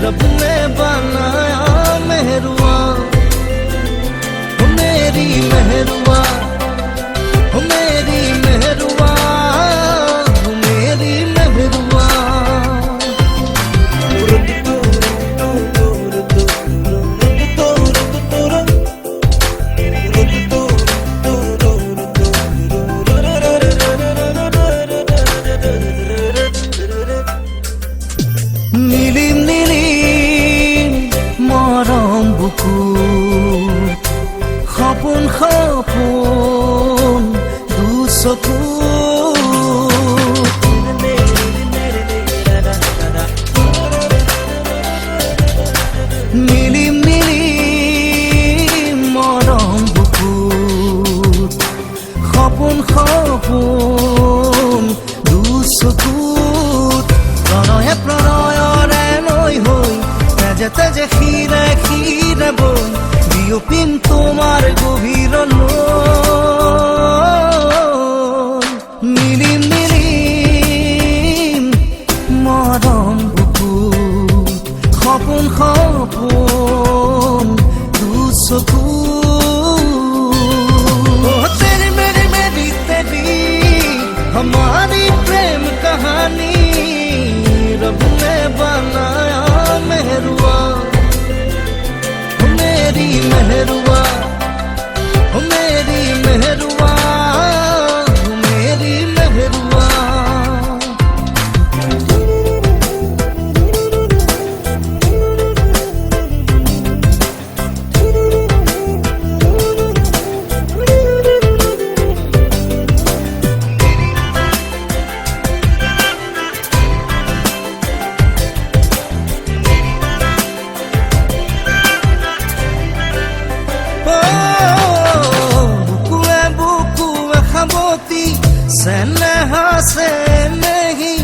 रब ने बनाया मेहरुआ, मेरी मेहरुआ, मेरी मेहरुआ, मेरी मेहरुआ। নীলিম নীলিম মরম বুকু, সপোন সপোন দুচকু, নীলিম নীলিম মরম বুকু, সপোন সপোন দুচকুত, প্ৰণয়ে প্ৰণয়ৰে লৈ হৈ তেজে তেজে শিৰে শিৰে বৈ বিয়পিম তোমাৰ গভীৰলৈ। নীলিম নীলিম মৰম বুকু, সপোন সপোন দুচকু, तेरी मेरी मेरी तेरी हमारी प्रेम कहानी, रब ने बनाया मेहरुआ, मेरी मेहरुआ, मेरी मेहरुआ, मेरी मेहरुआ। सेनेहा से नहीं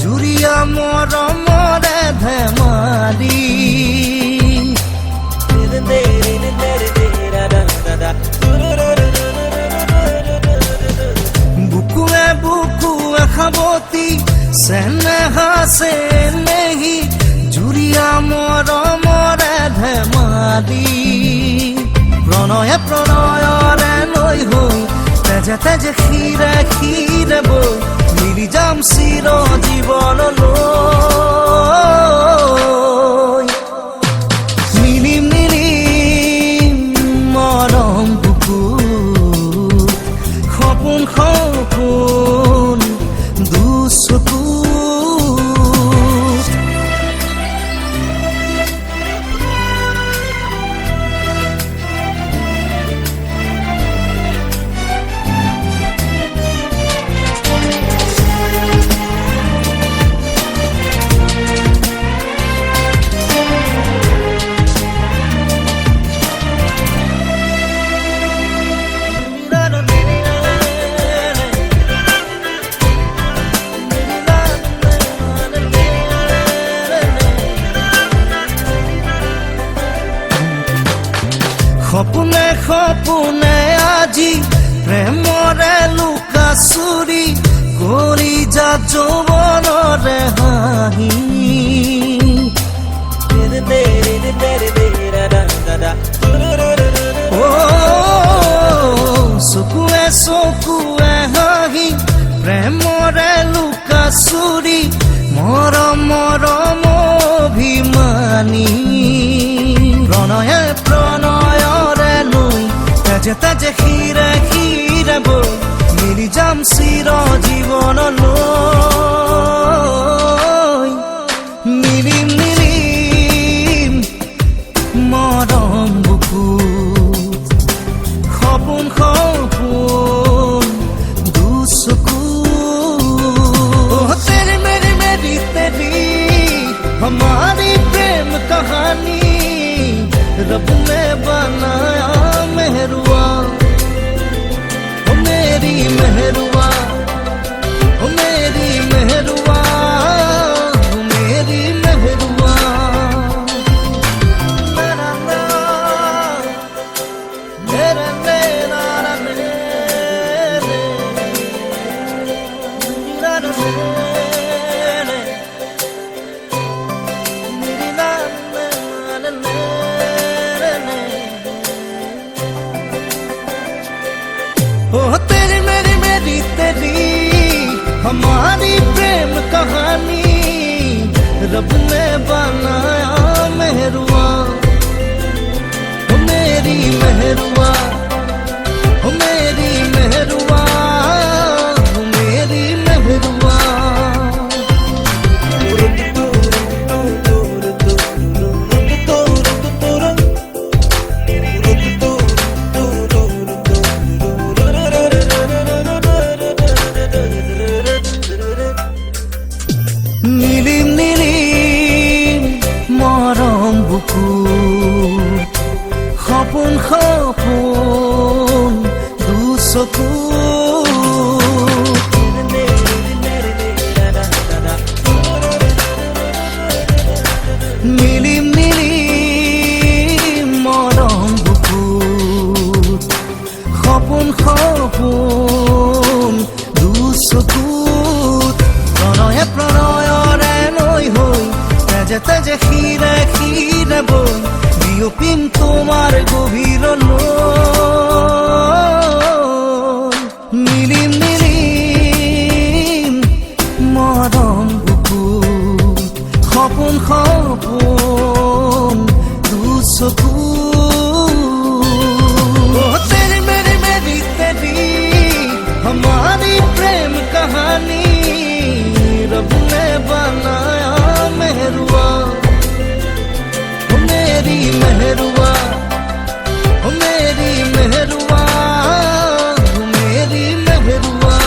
जुरिया मरमरे धेमाली, बुकुए बुकुए खाबती सेनेहा से नहीं जुरिया मरमरे धेमाली, प्रणये प्रणयरे লৈ হৈ তেজে তেজে শিৰে শিৰে বৈ মিলি যাম চিৰ জীৱনলৈ। নীলিম নীলিম মৰম বুকু, সপোন সপোন দুচকু, সপোনে সপোনে আজি প্ৰেমৰে লুকা চুৰি কৰি যা যৌৱনৰে হাঁহি, চকুৱে চকুৱে হাঁহি প্ৰেমৰে লুকা চুৰি মৰম মৰম অভিমানী, প্ৰণয়ে প্ৰণয়ৰে লৈ তেজে তেজে শিৰে শিৰে বৈ মিলি যাম চিৰ জীৱনলৈ। নীলিম নীলিম মৰম বুকু, সপোন সপোন দুচকু, तेरी मेरी मेरी तेरी हमारी प्रेम कहानी, रब ने बनाया मेहरुआ, मेरी मेहरुआ, मेरी मेहरुआ, मेरी मेहरुआ। मेरी रब ने बनाया मेहरुआ, ओ मेरी मेहरुआ, ओ मेरी मेहरुआ, ओ मेरी मेहरुआ। নীলিম নীলিম মরম বুকুৰ সপোন সপোন দুচকু নীলিম নীলিম মরম বুকুৰ সপোন সপোন দুচকুত প্ৰণয়ে প্ৰণয়ৰে নৈ হৈ তেজে তেজে শিৰে শিৰে বৈ বিয়পিম তোমাৰ গভীৰলৈ। নীলিম নীলিম মৰম বুকুৰ সপোন সপোন দুচকু। तेरी मेरी मेरी तेरी हमारी प्रेम कहानी रब ने बनाया मेहरुआ, ओ मेरी मेहरुआ, ओ मेरी मेहरुआ, ओ मेरी मेहरुआ।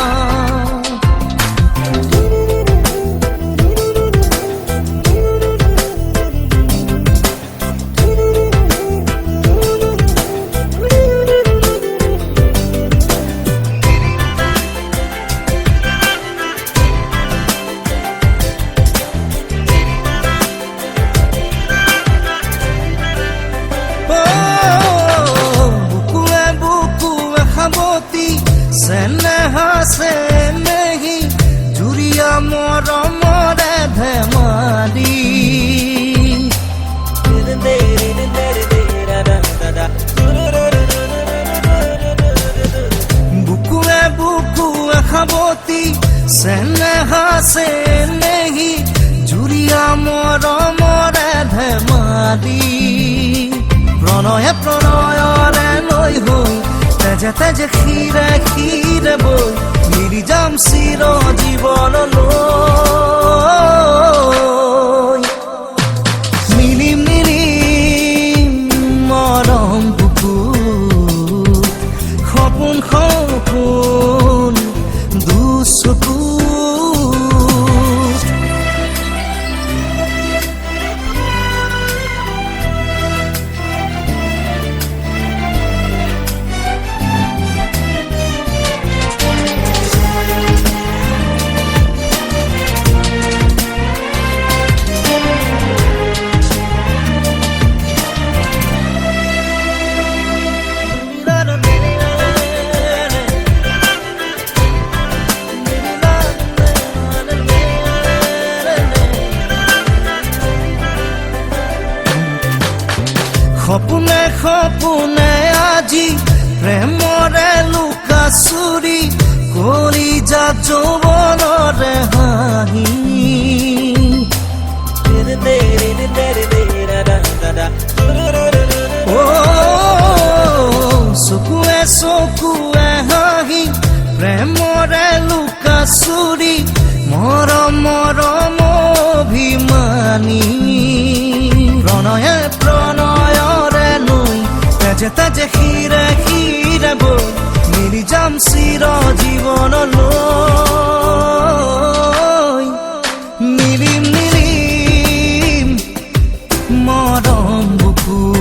सेनेहा से नहीं जुरिया मरमरे धेमाली बुकुए बुकुए खाबती सेनेहा से नहीं जुरिया मरमरे धेमाली प्रणये प्रणयरे नৈ হৈ তেজে তেজে শিৰে শিৰে বৈ মিলি যাম চিৰ জীৱনলৈ। নীলিম নীলিম মৰম বুকুৰ সপোন সপোন দুচকু। সপোনে সপোনে আজি প্ৰেমৰে লুকা চুৰি কৰি যা যৌৱনৰে হাঁহি ও চকুৱে চকুৱে হাঁহি প্ৰেমৰে লুকা চুৰি মৰম মৰম অভিমানী প্ৰণয়ে প্ৰণয়ৰে নৈ তেজে তেজে শিৰে শিৰে বৈ মিলি যাম চিৰ জীৱনলৈ। নীলিম নীলিম মৰম বুকুৰ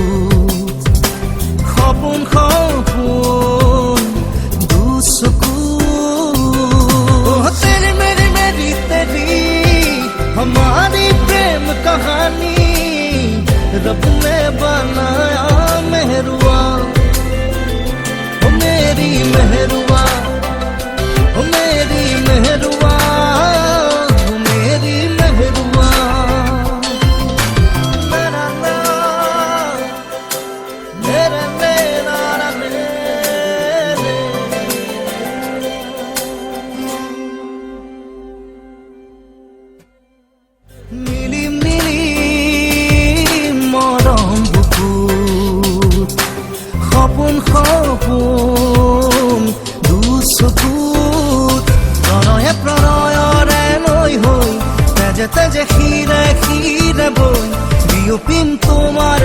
সপোন সপোন দুচকু। तेरी मेरी मेरी तेरी हमारी प्रेम कहानी रब ने बनाया मेहरुआ, ओ मेरी मेहरुआ, ओ मेरी मेहरुआ, ओ मेरी मेहरुआ। मेरा मेरा मेरा नीलिम প্রিয় প্রেম তোমায়